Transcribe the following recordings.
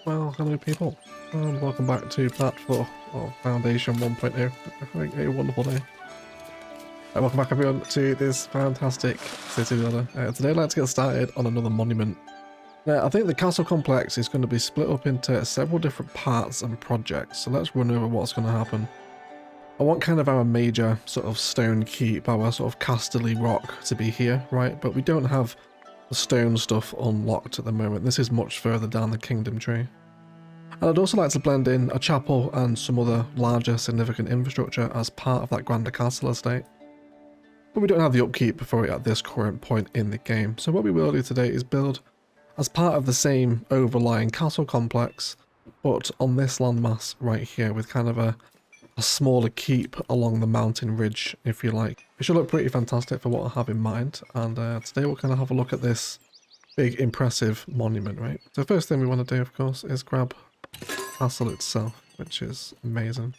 Well, hello people, and welcome back to part 4 of Foundation 1.0. Having a wonderful day. Welcome back everyone to this fantastic city builder. Today I'd like to get started on another monument. Now, I think the castle complex is going to be split up into several different parts and projects, so let's run over what's going to happen. I want kind of our major sort of stone keep, our sort of casterly rock to be here, right? But we don't have the stone stuff unlocked at the moment. This is much further down the kingdom tree. And I'd also like to blend in a chapel and some other larger significant infrastructure as part of that grander castle estate. But we don't have the upkeep for it at this current point in the game. So what we will do today is build as part of the same overlying castle complex, but on this landmass right here with kind of a smaller keep along the mountain ridge, if you like. It should look pretty fantastic for what I have in mind. And today we'll kind of have a look at this big impressive monument, right? So the first thing we want to do, of course, is grab castle itself, which is amazing.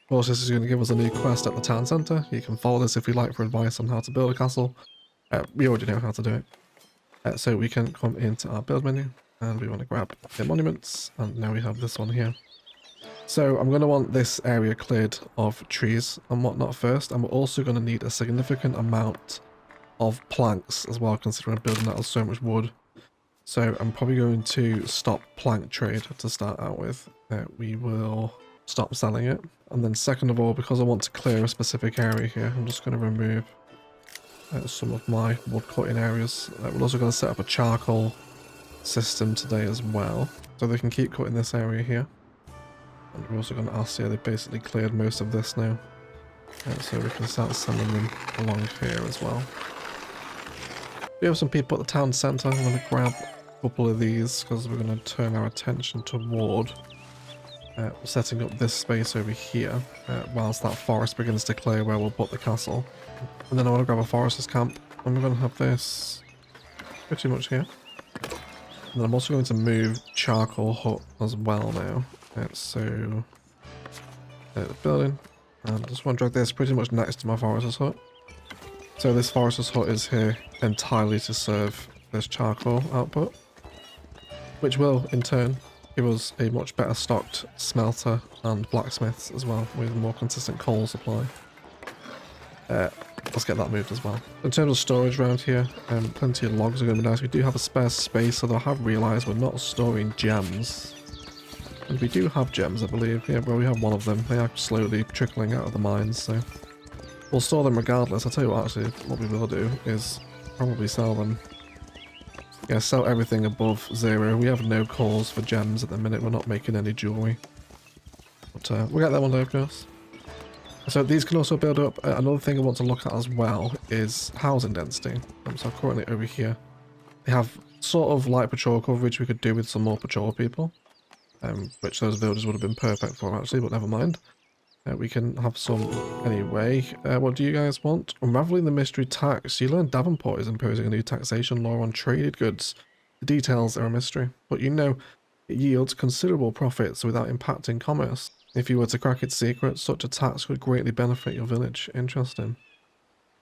Of course, this is going to give us a new quest at the town centre. You can follow this if you like for advice on how to build a castle. We already know how to do it. So we can come into our build menu and we want to grab the monuments, and now we have this one here. So I'm going to want this area cleared of trees and whatnot first, and we're also going to need a significant amount of planks as well, considering I'm building out of so much wood. So I'm probably going to stop plank trade to start out with. We will stop selling it. And then second of all, because I want to clear a specific area here, I'm just going to remove some of my wood cutting areas. We're also going to set up a charcoal system today as well, so they can keep cutting this area here. And we're also going to ask, yeah, they basically cleared most of this now. So we can start sending them along here as well. We have some people at the town centre. I'm going to grab a couple of these because we're going to turn our attention toward setting up this space over here whilst that forest begins to clear where we'll put the castle. And then I want to grab a forester's camp, and we're going to have this pretty much here. And then I'm also going to move charcoal hut as well now. So the building, and I just want to drag this pretty much next to my forester's hut. So this forester's hut is here entirely to serve this charcoal output, which will in turn give us a much better stocked smelter and blacksmiths as well, with a more consistent coal supply. Let's get that moved as well. In terms of storage around here, plenty of logs are going to be nice. We do have a spare space, although I have realised we're not storing gems. And we do have gems, I believe. Yeah, well, we have one of them. They are slowly trickling out of the mines, so we'll store them regardless. I'll tell you what, actually, what we will do is probably sell them. Yeah, sell everything above 0. We have no calls for gems at the minute. We're not making any jewellery. But we'll get that one day, of course. So these can also build up. Another thing I want to look at as well is housing density. So currently over here, they have sort of light patrol coverage we could do with some more patrol people. Which those villagers would have been perfect for actually, but never mind. We can have some anyway. What do you guys want? Unraveling the mystery tax. You learn Davenport is imposing a new taxation law on traded goods. The details are a mystery, but you know it yields considerable profits without impacting commerce. If you were to crack its secret, such a tax could greatly benefit your village. Interesting.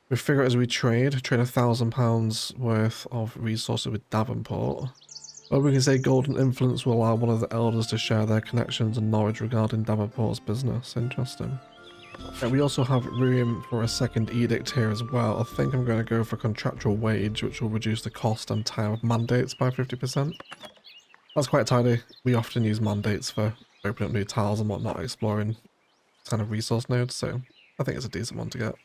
We figure as we trade £1,000 worth of resources with Davenport. Or we can say golden influence will allow one of the elders to share their connections and knowledge regarding Davenport's business. Interesting. And we also have room for a second edict here as well. I think I'm going to go for contractual wage, which will reduce the cost and time of mandates by 50%. That's quite tidy. We often use mandates for opening up new tiles and whatnot, exploring kind of resource nodes, so I think it's a decent one to get.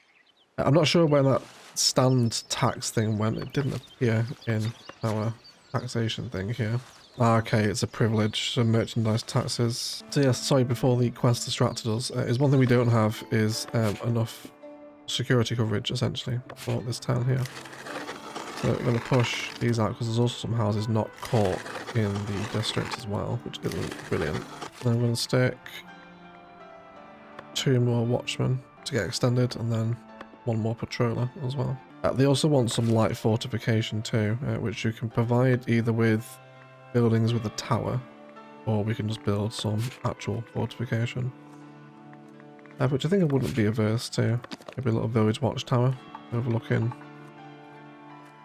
I'm not sure where that stand tax thing went. It didn't appear in our taxation thing here. Okay, it's a privilege, so merchandise taxes. So yeah, sorry, before the quest distracted us, is one thing we don't have is enough security coverage, essentially, for this town here. So we're going to push these out, because there's also some houses not caught in the district as well, which isn't brilliant. And I'm going to stick 2 more watchmen to get extended, and then 1 more patroller as well. They also want some light fortification too, which you can provide either with buildings with a tower, or we can just build some actual fortification. Which I think I wouldn't be averse to. Maybe a little village watchtower overlooking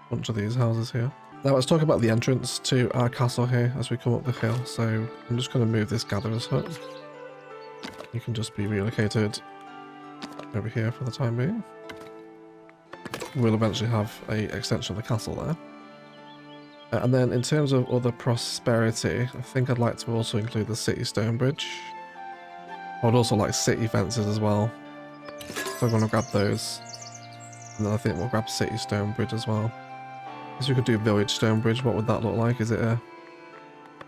a bunch of these houses here. Now let's talk about the entrance to our castle here as we come up the hill. So I'm just going to move this gatherer's hut. You can just be relocated over here for the time being. We'll eventually have a extension of the castle there. And then in terms of other prosperity, I think I'd like to also include the city stone bridge. I would also like city fences as well. So I'm going to grab those. And then I think we'll grab city stone bridge as well. If we could do village stone bridge, what would that look like? Is it a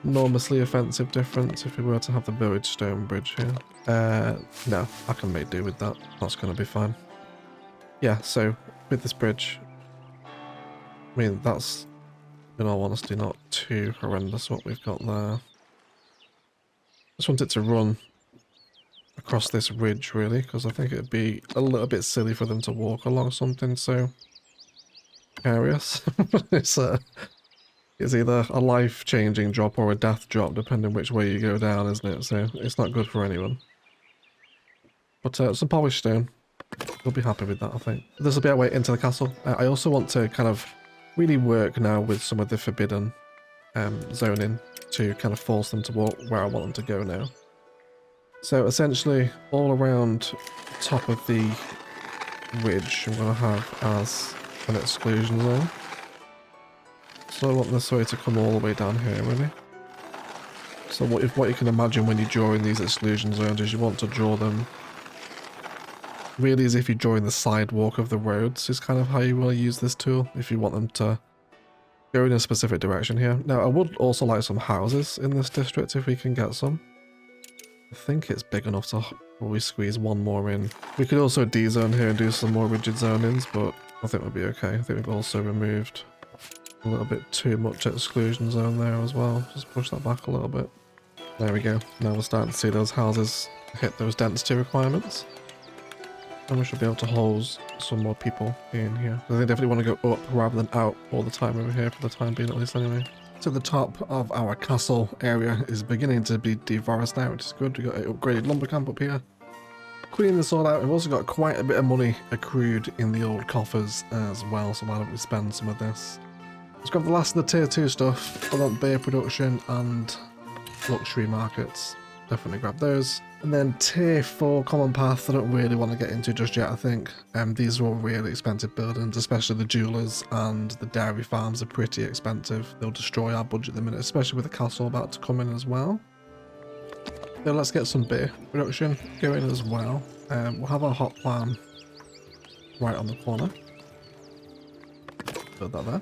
enormously offensive difference if we were to have the village stone bridge here? No, I can make do with that. That's going to be fine. Yeah, so with this bridge, I mean, that's, in all honesty, not too horrendous what we've got there. Just want it to run across this ridge, really, because I think it'd be a little bit silly for them to walk along something so precarious. It's either a life-changing drop or a death drop, depending which way you go down, isn't it? So it's not good for anyone. But some polished stone. We'll be happy with that, I think. This will be our way into the castle. I also want to kind of really work now with some of the forbidden zoning to kind of force them to walk where I want them to go now. So essentially, all around the top of the ridge, I'm going to have as an exclusion zone. So I want this way to come all the way down here, really. So what you can imagine when you're drawing these exclusion zones is you want to draw them really as if you're drawing the sidewalk of the roads is kind of how you want to use this tool if you want them to go in a specific direction here. Now I would also like some houses in this district if we can get some. I think it's big enough to probably squeeze one more in. We could also D-zone here and do some more rigid zonings, but I think we'll be okay. I think we've also removed a little bit too much exclusion zone there as well. Just push that back a little bit. There we go. Now we're starting to see those houses hit those density requirements. And we should be able to hold some more people in here. I think definitely want to go up rather than out all the time over here for the time being, at least anyway. So the top of our castle area is beginning to be deforested now, which is good. We've got an upgraded lumber camp up here. Cleaning this all out, we've also got quite a bit of money accrued in the old coffers as well, so why don't we spend some of this? Let's grab the last of the tier 2 stuff. I want beer production and luxury markets. Definitely grab those. And then tier 4 common path, I don't really want to get into just yet, I think. These are all really expensive buildings, especially the jewelers and the dairy farms are pretty expensive. They'll destroy our budget at the minute, especially with the castle about to come in as well. So let's get some beer production going as well. We'll have our hot farm right on the corner. Put that there.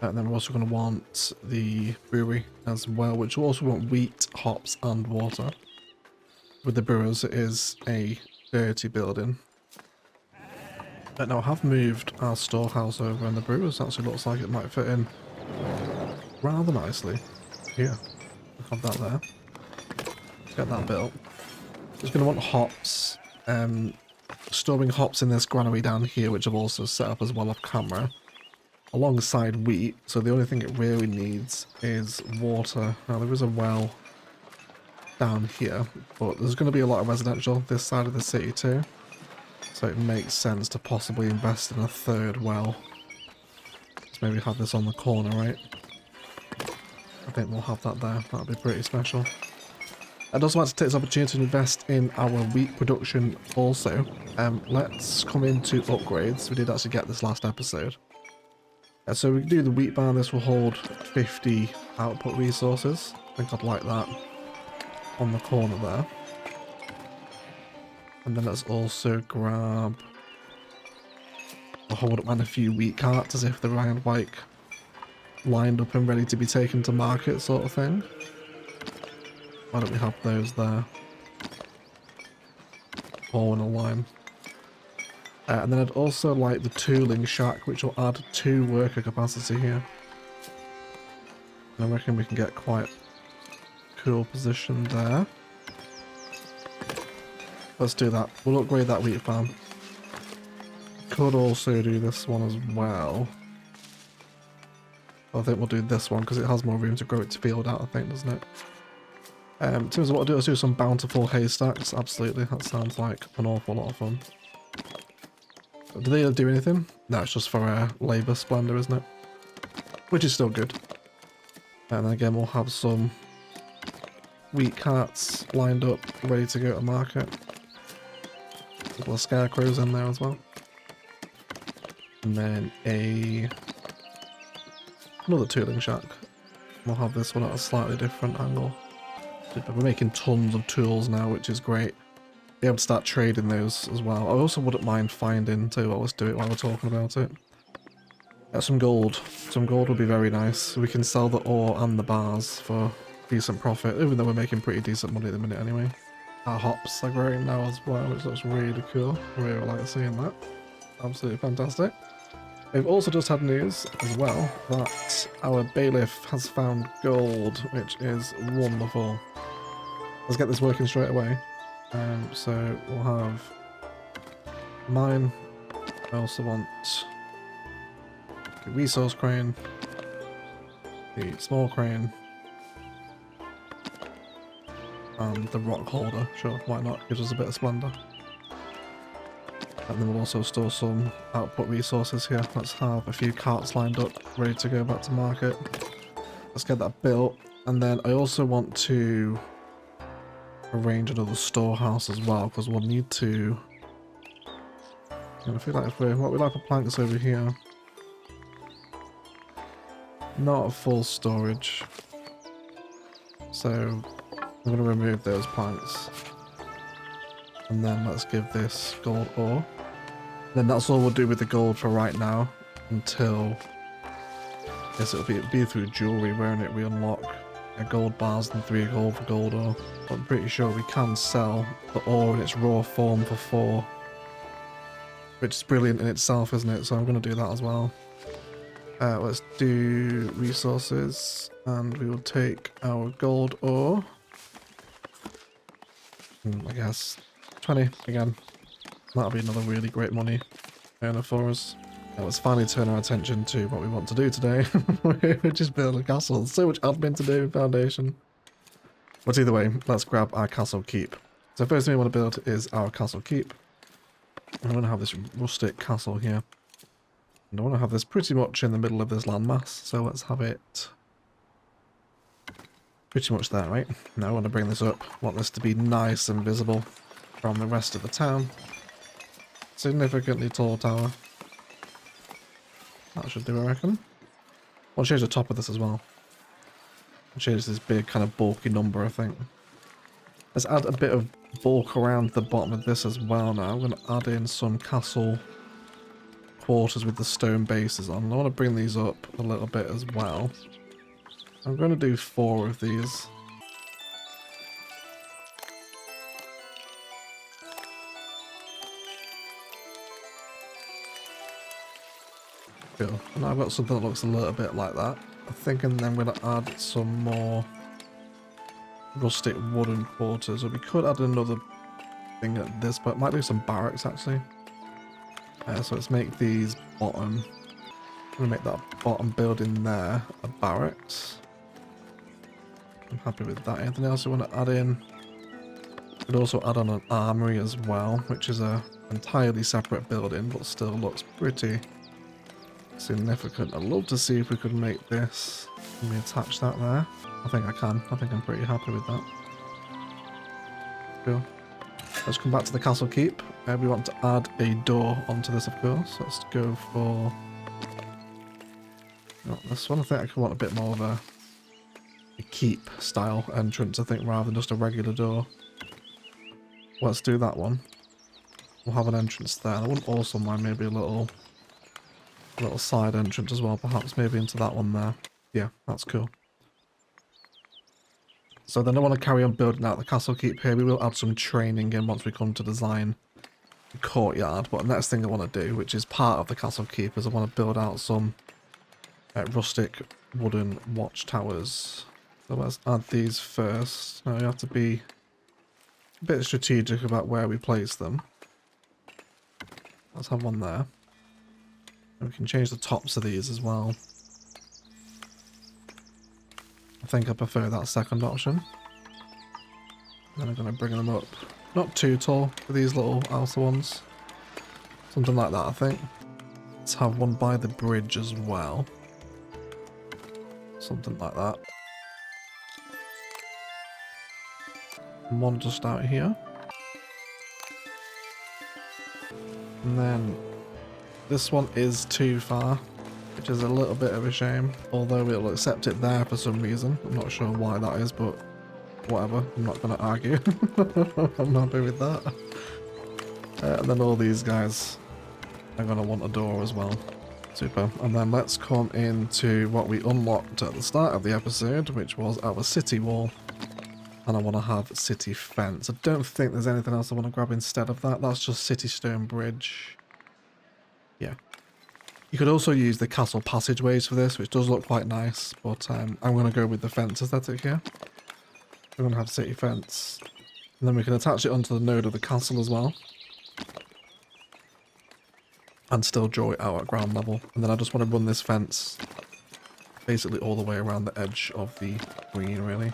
And then we're also going to want the brewery as well, which will also want wheat, hops and water. With the brewers, it is a dirty building. But now I have moved our storehouse over, and the brewers actually looks like it might fit in rather nicely. Here, we'll have that there. Let's get that built. Just going to want hops. Storing hops in this granary down here, which I've also set up as well off camera, alongside wheat. So the only thing it really needs is water. Now there is a well down here, but there's going to be a lot of residential this side of the city too, so it makes sense to possibly invest in a third well. Let's maybe have this on the corner, right? I think we'll have that there. That'll be pretty special. I'd also like to take this opportunity to invest in our wheat production also. Let's come into upgrades. We did actually get this last episode. So we can do the wheat barn. This will hold 50 output resources. I think I'd like that on the corner there. And then let's also grab a hold up and a few wheat carts as if they're around like lined up and ready to be taken to market sort of thing. Why don't we have those there? All in a line. And then I'd also like the tooling shack, which will add 2 worker capacity here. And I reckon we can get quite cool position there. Let's do that. We'll upgrade that wheat farm. Could also do this one as well. I think we'll do this one because it has more room to grow its field out, I think, doesn't it? In terms of what I'll do, let's do some bountiful haystacks. Absolutely, that sounds like an awful lot of fun. Do they do anything? No, it's just for labour splendor, isn't it? which is still good. And again, we'll have some wheat carts lined up, ready to go to market. A couple of scarecrows in there as well. And then another tooling shack. We'll have this one at a slightly different angle. We're making tons of tools now, which is great. Be able to start trading those as well. I also wouldn't mind finding too. Let's do it while we're talking about it. Some gold. Some gold would be very nice. We can sell the ore and the bars for decent profit, even though we're making pretty decent money at the minute anyway. Our hops are growing now as well, which looks really cool. I really like seeing that. Absolutely fantastic. We've also just had news as well that our bailiff has found gold, which is wonderful. Let's get this working straight away. So we'll have mine. I also want the resource crane, the small crane, and the rock holder. Sure, why not? Gives us a bit of splendor. And then we'll also store some output resources here. Let's have a few carts lined up, ready to go back to market. Let's get that built. And then I also want to arrange another storehouse as well, because we'll need to... I feel like what we like for planks over here. Not a full storage. So I'm going to remove those planks. And then let's give this gold ore. Then that's all we'll do with the gold for right now, until I guess it'll be through jewelry, won't it? We unlock gold bars and 3 gold for gold ore. But I'm pretty sure we can sell the ore in its raw form for 4, which is brilliant in itself, isn't it? So I'm going to do that as well. Let's do resources, and we will take our gold ore. I guess 20 again. That'll be another really great money earner for us. Now let's finally turn our attention to what we want to do today, which is build a castle. There's so much admin to do in Foundation. But either way, let's grab our castle keep. So first thing we want to build is our castle keep. I'm going to have this rustic castle here. And I want to have this pretty much in the middle of this landmass. So let's have it pretty much there, right? Now I want to bring this up. I want this to be nice and visible from the rest of the town. Significantly tall tower. That should do, I reckon. I'll change the top of this as well. I'll change this big kind of bulky number, I think. Let's add a bit of bulk around the bottom of this as well now. I'm going to add in some castle quarters with the stone bases on. I want to bring these up a little bit as well. I'm going to do 4 of these. Cool. And I've got something that looks a little bit like that. I'm thinking then I'm going to add some more rustic wooden quarters. Or we could add another thing at this, but might do some barracks actually. So let's make these bottom. I'm going to make that bottom building there a barracks. I'm happy with that. Anything else you want to add in? Could also add on an armory as well, which is a entirely separate building, but still looks pretty significant. I'd love to see if we could make this. Let me attach that there. I think I can. I think I'm pretty happy with that. Cool. Let's come back to the castle keep. We want to add a door onto this, of course. Let's go for this one. I think I want a bit more of a keep style entrance, I think, rather than just a regular door. Let's do that one. We'll have an entrance there. I wouldn't also mind maybe a little side entrance as well, perhaps maybe into that one there. Yeah, that's cool. So then I want to carry on building out the castle keep here. We will add some training in once we come to design the courtyard. But the next thing I want to do, which is part of the castle keep, is I want to build out some rustic wooden watchtowers. So let's add these first. Now we have to be a bit strategic about where we place them. Let's have one there. And we can change the tops of these as well. I think I prefer that second option. Then I'm going to bring them up. Not too tall for these little outer ones. Something like that, I think. Let's have one by the bridge as well. Something like that. And one just out here. And then this one is too far, which is a little bit of a shame, although it'll accept it there for some reason. I'm not sure why that is, but whatever, I'm not going to argue. I'm happy with that. And then all these guys are going to want a door as well. Super. And then let's come into what we unlocked at the start of the episode, which was our city wall. And I want to have city fence. I don't think there's anything else I want to grab instead of that. That's just city stone bridge. Yeah. You could also use the castle passageways for this, which does look quite nice, but I'm going to go with the fence aesthetic here. We're going to have city fence. And then we can attach it onto the node of the castle as well. And still draw it out at ground level. And then I just want to run this fence basically all the way around the edge of the green, really.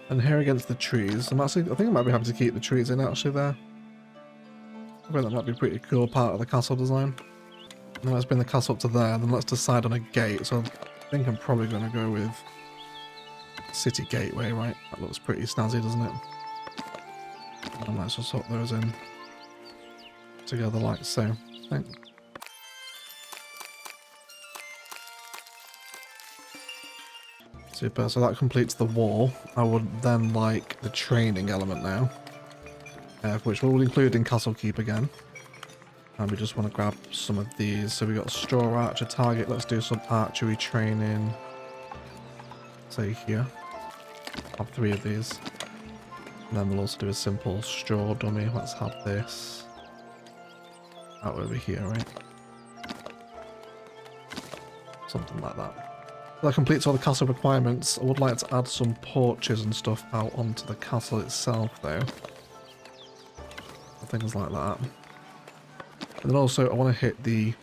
And here against the trees, I think I might be happy to keep the trees in actually there. I think that might be a pretty cool part of the castle design. And let's bring the castle up to there, then let's decide on a gate. So I think I'm probably going to go with city gateway, right? That looks pretty snazzy, doesn't it? And let's just hook those in together like so, I think. Super, so that completes the wall. I would then like the training element now, which we'll include in Castle Keep again. And we just want to grab some of these. So we got straw archer target. Let's do some archery training. Say here. Have 3 of these. And then we'll also do a simple straw dummy. Let's have this out over here, right? Something like that. That completes all the castle requirements. I would like to add some porches and stuff out onto the castle itself, though. Things like that. And then also, I want to hit the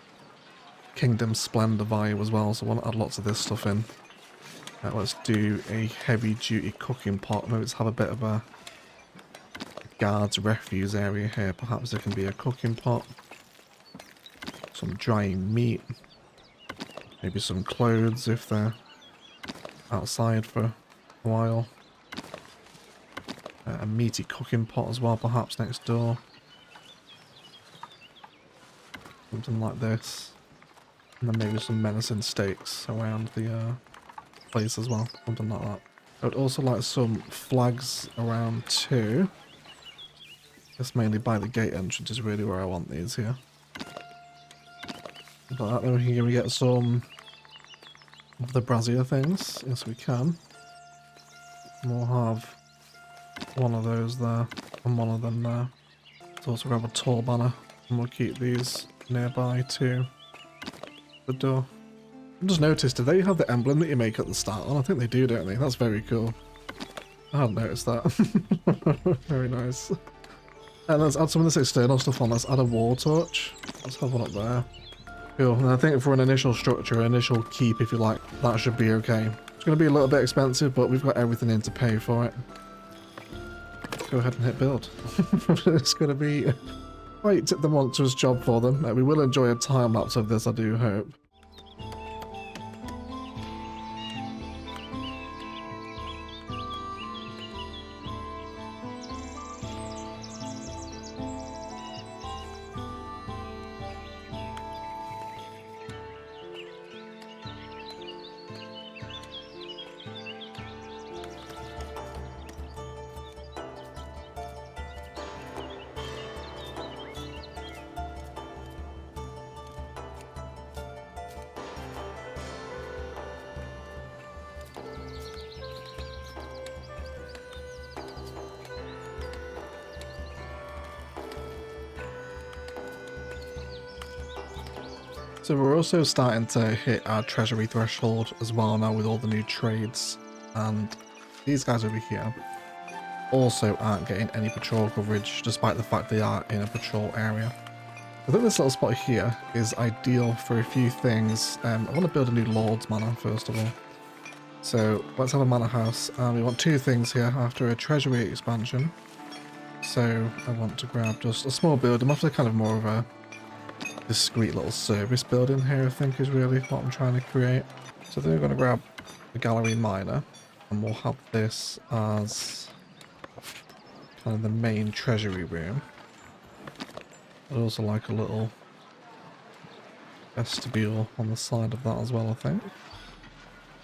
Kingdom Splendor value as well, so I want to add lots of this stuff in. Let's do a heavy-duty cooking pot. Maybe let's have a bit of a guard's refuse area here. Perhaps there can be a cooking pot. Some drying meat. Maybe some clothes if they're outside for a while. A meaty cooking pot as well, perhaps next door. Something like this. And then maybe some menacing steaks around the place as well. Something like that. I would also like some flags around too. Just mainly by the gate entrance is really where I want these here. Like that, then we can get some of the brazier things. Yes, we can. And we'll have one of those there and one of them there. Let's also grab a tall banner and we'll keep these nearby to the door. I just noticed, do they have the emblem that you make at the start on? I think they do, don't they? That's very cool. I hadn't noticed that. Very nice. And let's add some of this external stuff on. Let's add a wall torch. Let's have one up there. Cool. And I think for an initial structure, initial keep, if you like, that should be okay. It's going to be a little bit expensive, but we've got everything in to pay for it. Let's go ahead and hit build. It's going to be quite the monstrous job for them. We will enjoy a time lapse of this, I do hope. So we're also starting to hit our treasury threshold as well now with all the new trades, and these guys over here also aren't getting any patrol coverage despite the fact they are in a patrol area. I think this little spot here is ideal for a few things. I want to build a new Lord's Manor first of all. So let's have a manor house, and we want 2 things here after a treasury expansion. So I want to grab just a small building. I'm after kind of more of a discreet little service building here, I think is really what I'm trying to create. So then we're going to grab the gallery miner, and we'll have this as kind of the main treasury room. I'd also like a little vestibule on the side of that as well, I think.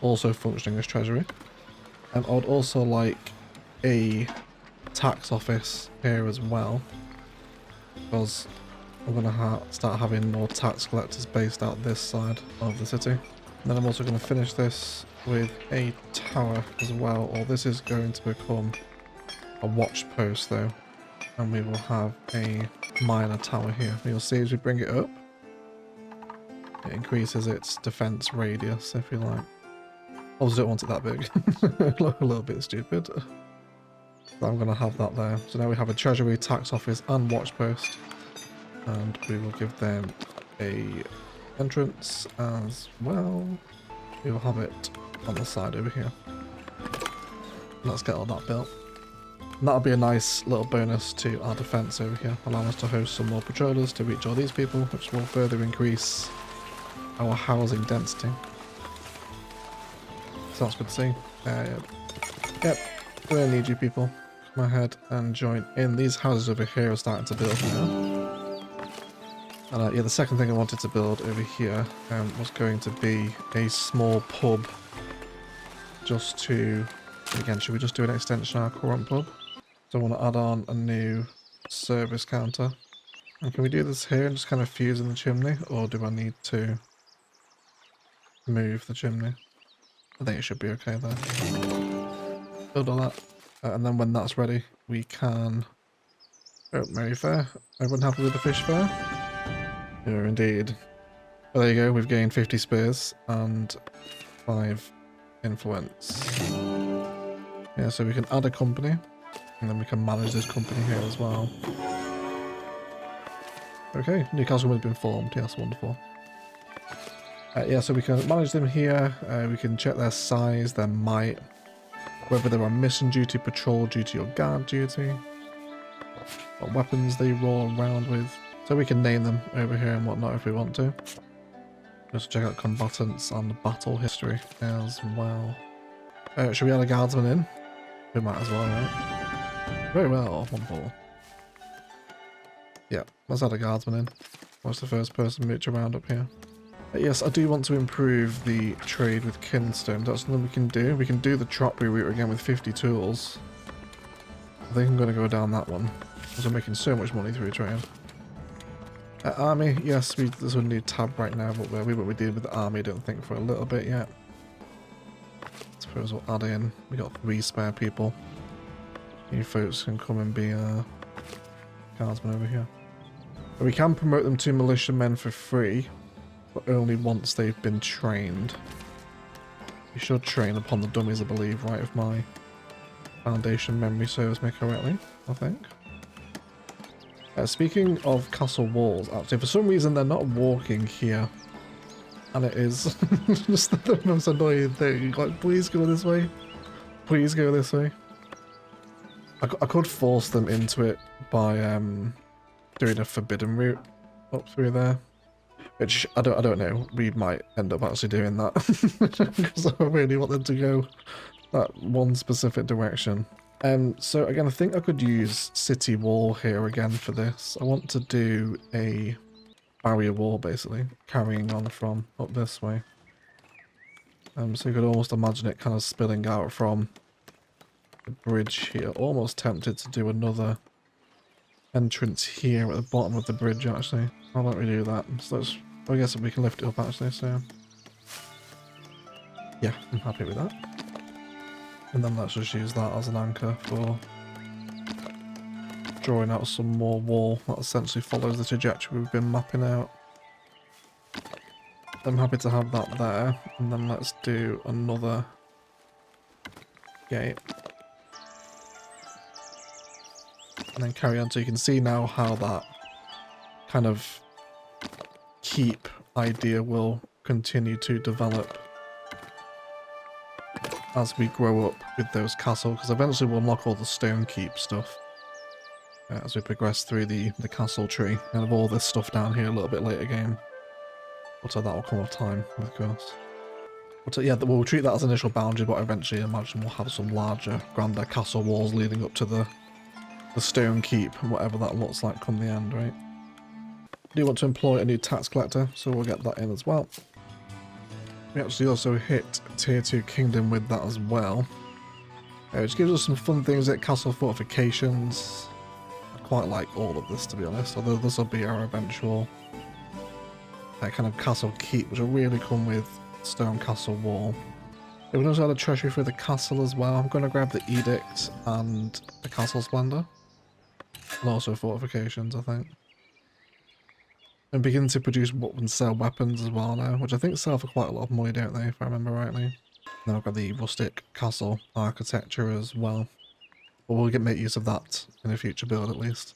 Also functioning as treasury. And I'd also like a tax office here as well, because I'm going to start having more tax collectors based out this side of the city. And then I'm also going to finish this with a tower as well, or this is going to become a watch post though, and we will have a miner tower here. You'll see as we bring it up, it increases its defense radius, if you like. Obviously don't want it that big. Look a little bit stupid. But I'm going to have that there. So now we have a treasury, tax office and watch post. And we will give them a entrance as well. We will have it on the side over here. Let's get all that built. And that'll be a nice little bonus to our defense over here, allowing us to host some more patrollers to reach all these people, which will further increase our housing density. So that's good to see. Yep, we're gonna need you people. Come ahead and join in. These houses over here are starting to build now. And yeah, the second thing I wanted to build over here was going to be a small pub. Just to, again, should we just do an extension of our current pub? So I want to add on a new service counter. And can we do this here and just kind of fuse in the chimney? Or do I need to move the chimney? I think it should be okay there. Build all that. And then when that's ready, we can... Oh, very fair. Everyone happy with the fish fair? Yeah, indeed. Well, there you go. We've gained 50 spears and 5 influence. Yeah, so we can add a company. And then we can manage this company here as well. Okay, Newcastle would have been formed. Yes, wonderful. Yeah, so we can manage them here. We can check their size, their might, whether they're on mission duty, patrol duty, or guard duty, what weapons they roll around with. So we can name them over here and whatnot if we want to. Just check out combatants and battle history as well. Should we add a guardsman in? We might as well, right? Very well, wonderful. Yeah, let's add a guardsman in. What's the first person mooch around up here? Yes, I do want to improve the trade with kinstone. That's something we can do. We can do the trophy route again with 50 tools. I think I'm going to go down that one, because we're making so much money through trade. Army, yes, there's a new tab right now, but we did with the army, I don't think, for a little bit yet. I suppose we'll add in. We got 3 spare people. You folks can come and be guardsmen over here. But we can promote them to militiamen for free, but only once they've been trained. You should train upon the dummies, I believe, right? If my foundation memory serves me correctly, I think. Speaking of castle walls, actually, for some reason they're not walking here. And it is just the most annoying thing. Like, please go this way. Please go this way. I could force them into it by doing a forbidden route up through there. Which, I don't know. We might end up actually doing that. Because I really want them to go that one specific direction. So again, I think I could use city wall here again for this. I want to do a barrier wall, basically, carrying on from up this way. So you could almost imagine it kind of spilling out from the bridge here. Almost tempted to do another entrance here at the bottom of the bridge, actually. Why don't we do that? So let's, I guess we can lift it up, actually, so... yeah, I'm happy with that. And then let's just use that as an anchor for drawing out some more wall that essentially follows the trajectory we've been mapping out. I'm happy to have that there, and then let's do another gate. And then carry on, so you can see now how that kind of keep idea will continue to develop as we grow up with those castles, because eventually we'll unlock all the stone keep stuff. as we progress through the castle tree. And have all this stuff down here a little bit later game. But that will come with time, of course. But yeah, we'll treat that as initial boundary, but eventually I imagine we'll have some larger, grander castle walls leading up to the stone keep, and whatever that looks like come the end, right? I do want to employ a new tax collector, so we'll get that in as well. We actually also hit tier 2 kingdom with that as well. Which gives us some fun things like castle fortifications. I quite like all of this, to be honest, although this will be our eventual kind of castle keep, which will really come with stone castle wall. We also had a treasury for the castle as well. I'm going to grab the edict and the castle splendor, and also fortifications, I think. And begin to produce and sell weapons as well now, which I think sell for quite a lot of money, don't they, if I remember rightly. Then I've got the rustic castle architecture as well, but we'll make use of that in a future build at least.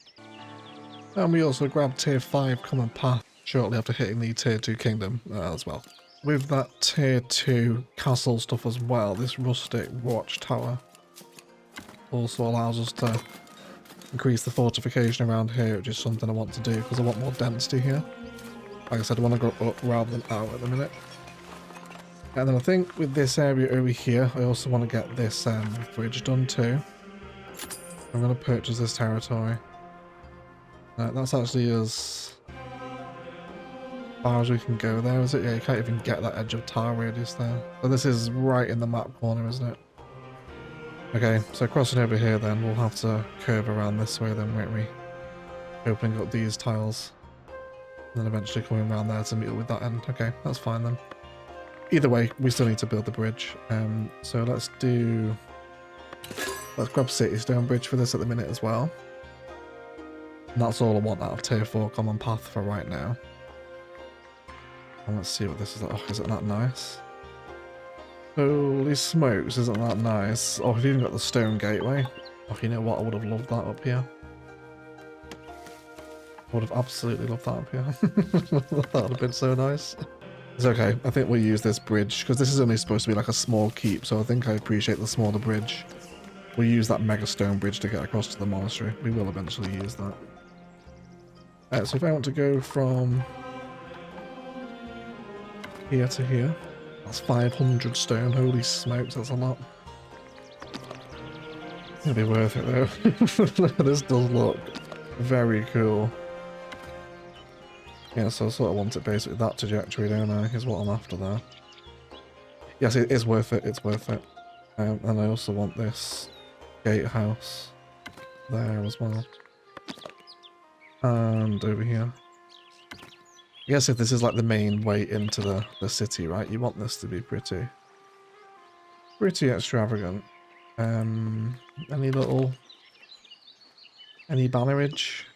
And we also grabbed tier 5 common path shortly after hitting the tier 2 kingdom as well. With that tier 2 castle stuff as well, this rustic watchtower also allows us to increase the fortification around here, which is something I want to do because I want more density here. Like I said, I want to go up rather than out at the minute. And then I think with this area over here, I also want to get this bridge done too. I'm going to purchase this territory. That's actually as far as we can go there, is it? Yeah, you can't even get that edge of tile radius there. So this is right in the map corner, isn't it? Okay, so crossing over here then, we'll have to curve around this way then, won't we? Opening up these tiles. And then eventually coming around there to meet up with that end. Okay, that's fine then. Either way, we still need to build the bridge. So let's grab City Stone Bridge for this at the minute as well. And that's all I want out of tier 4 common path for right now. And let's see what this is like. Oh, isn't that nice? Holy smokes, isn't that nice? Oh, we've even got the stone gateway. Oh, you know what? I would have loved that up here. I would have absolutely loved that up here. That would have been so nice. It's okay. I think we'll use this bridge because this is only supposed to be like a small keep, so I think I appreciate the smaller bridge. We'll use that mega stone bridge to get across to the monastery. We will eventually use that. So if I want to go from here to here, that's 500 stone. Holy smokes, that's a lot. It'll be worth it though. This does look very cool. Yeah, so I sort of want it basically that trajectory, don't I, is what I'm after there. Yes, it is worth it, it's worth it. And I also want this gatehouse there as well. And over here. I guess if this is like the main way into the city, right, you want this to be pretty extravagant. Any bannerage?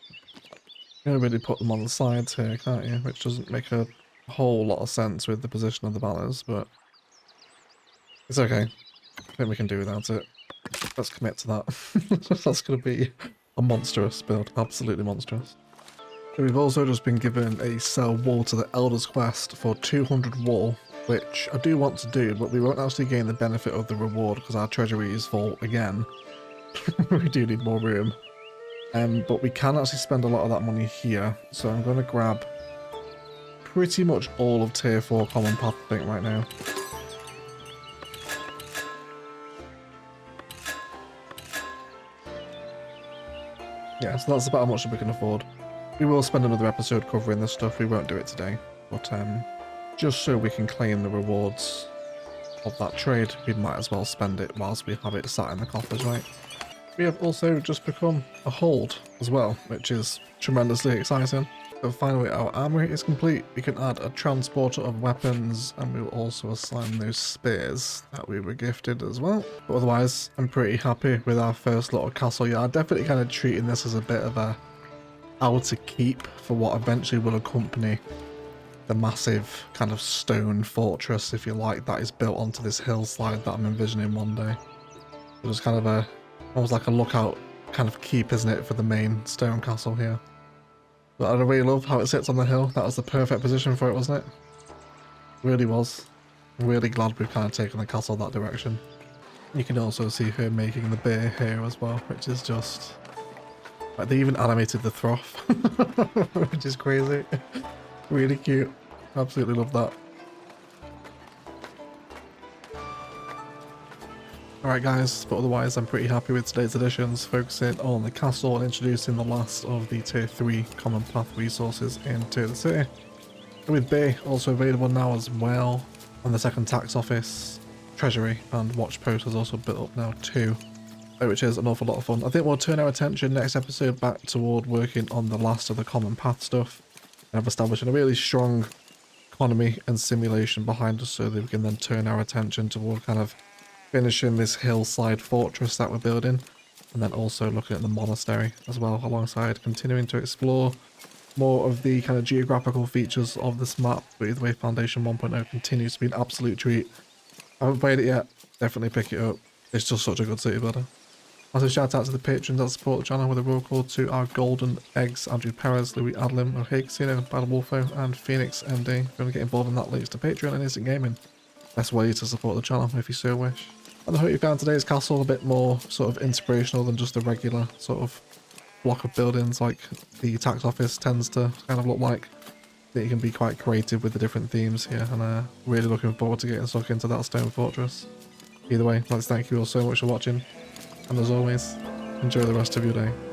You can really put them on the sides here, can't you? Which doesn't make a whole lot of sense with the position of the banners, but it's okay. I think we can do without it. Let's commit to that. That's going to be a monstrous build. Absolutely monstrous. So we've also just been given a sell wall to the Elder's Quest for 200 wall, which I do want to do, but we won't actually gain the benefit of the reward because our treasury is full again. We do need more room. But we can actually spend a lot of that money here, so I'm going to grab pretty much all of tier 4 common path, I think, right now. Yeah, so that's about how much we can afford. We will spend another episode covering this stuff, we won't do it today, but just so we can claim the rewards of that trade, we might as well spend it whilst we have it sat in the coffers, right? We have also just become a hold as well, which is tremendously exciting. So finally our armory is complete. We can add a transporter of weapons and we will also assign those spears that we were gifted as well. But otherwise, I'm pretty happy with our first little castle yard. Definitely kind of treating this as a bit of a outer keep for what eventually will accompany the massive kind of stone fortress, if you like, that is built onto this hillside that I'm envisioning one day. It was kind of almost like a lookout kind of keep, isn't it, for the main stone castle here. But I really love how it sits on the hill. That was the perfect position for it, wasn't it? Really was. I'm really glad we've kind of taken the castle that direction. You can also see her making the beer here as well, which is just Like, they even animated the froth, which is crazy. Really cute. Absolutely love that. Alright guys, but otherwise I'm pretty happy with today's additions, focusing on the castle and introducing the last of the tier 3 common path resources into the city. With B also available now as well, and the second tax office, treasury and watch post is also built up now too, which is an awful lot of fun. I think we'll turn our attention next episode back toward working on the last of the common path stuff, and establishing a really strong economy and simulation behind us so that we can then turn our attention toward kind of finishing this hillside fortress that we're building, and then also looking at the monastery as well, alongside continuing to explore more of the kind of geographical features of this map. But either way, Foundation 1.0 continues to be an absolute treat. I haven't played it yet, definitely pick it up. It's just such a good city builder. Also, shout out to the patrons that support the channel with a roll call to our golden eggs: Andrew Perez, Louis Adlam, O'Hay Casino, Battle Wolfo, and Phoenix MD. If you want to get involved in that, links to Patreon and Instant Gaming. Best way to support the channel if you so wish. And I hope you found today's castle a bit more sort of inspirational than just a regular sort of block of buildings like the tax office tends to kind of look like. That you can be quite creative with the different themes here, and really looking forward to getting stuck into that stone fortress. Either way, let's thank you all so much for watching, and as always, enjoy the rest of your day.